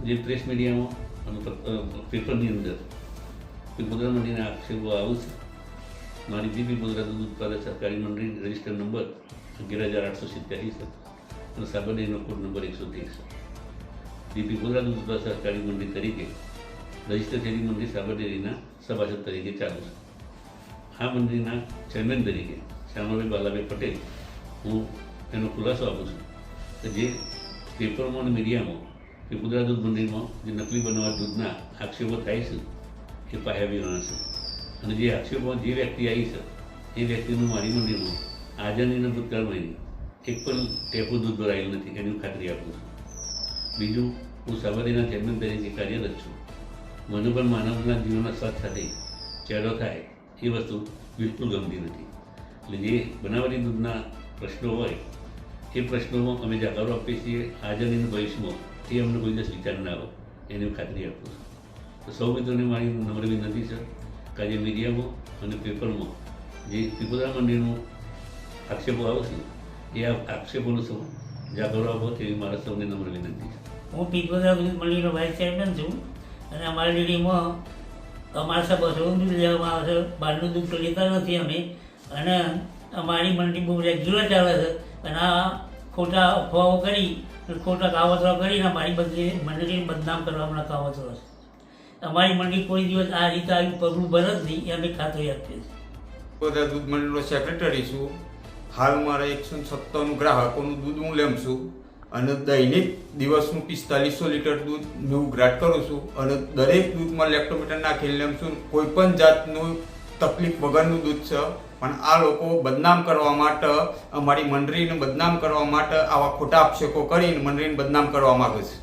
જે પ્રેસ મીડિયામાં અને પેપરની અંદર પીપોદરા મંડળીના આક્ષેપો આવશે. મારી જી પીપોદરા દૂધ ઉત્પાદક સહકારી મંડળી રજિસ્ટર નંબર 11,887 છે અને સાબરડેરીનો કોડ નંબર 113 છે. જી પીપોદરા દૂધ ઉત્પાદક સહકારી મંડળી તરીકે રજિસ્ટર થયેલી મંડળી સાબરડેરીના સભાસદ તરીકે ચાલુ છે. આ મંડળીના ચેરમેન તરીકે શ્યામાભાઈ બાલાભાઈ પટેલ હું એનો ખુલાસો આપું છું કે જે પેપરમાં અને મીડિયામાં પીપોદરા દૂધ મંડળીમાં જે નકલી બનાવવા દૂધના આક્ષેપો થાય છે એ પાયાવિહોણા છે. અને જે આક્ષેપો જે વ્યક્તિ આવી છે એ વ્યક્તિનું મારી મંડળીમાં આજની ભૂતકાળમાં એક પણ ટેપો દૂધ ભરાયેલું નથી એની હું ખાતરી આપું છું. બીજું, હું સાબરડેરીના ચેરમેન તરીકે કાર્યરત છું. મને પણ માનવના જીવનના સ્વાદ સાથે ચેડો થાય એ વસ્તુ બિલકુલ ગમતી નથી. એટલે જે બનાવટી દૂધના પ્રશ્નો હોય એ પ્રશ્નોમાં અમે જાકારો આપીએ છીએ. હાજરની ભવિષ્યમાં એ અમને કોઈ દિવસ વિચાર ના આવે એની હું ખાતરી આપું છું. તો સૌ મિત્રોને મારી નમ્ર વિનંતી છે કે આજે મીડિયામાં અને પેપરમાં જે પીપોદરા મંડળીનો આક્ષેપો આવશે એ આક્ષેપોનો સૌ જાકારો આપો તેવી મારા સૌને નમ્ર વિનંતી છે. હું પીપોદરા દૂધ મંડળીનો વાઇસ ચેરમેન છું અને અમારી ડેરીમાં અમારા સભાસદોનું દૂધ લેવામાં આવે છે. બહારનું દૂધ તો લેતા નથી અમે. અને અમારી મંડળી બહુ રેગ્યુલર ચાલે છે અને આ ખોટા અફવાઓ કરી ખોટા કાવતરો કરીને અમારી મંડળીને બદનામ કરવાના કાવતરો છે. અમારી મંડળી કોઈ દિવસ આ રીતે આવી પગલું ભરે જ નહીં એ અમે ખાતરી આપીએ છીએ. પીપોદરા દૂધ મંડળીનો સેક્રેટરી છું. હાલ મારા 157 ગ્રાહકોનું દૂધ હું લેમ છું અને દૈનિક દિવસનું 4500 લીટર દૂધ હું ગ્રાટ કરું છું અને દરેક દૂધમાં લેક્ટોમીટર નાખીને લેમ છું. કોઈ પણ જાતનું તકલીફ વગરનું દૂધ છે. પણ આ લોકો બદનામ કરવા માટે, અમારી મંડળીને બદનામ કરવા માટે આવા ખોટા આક્ષેપો કરીને મંડળીને બદનામ કરવા માગે છે.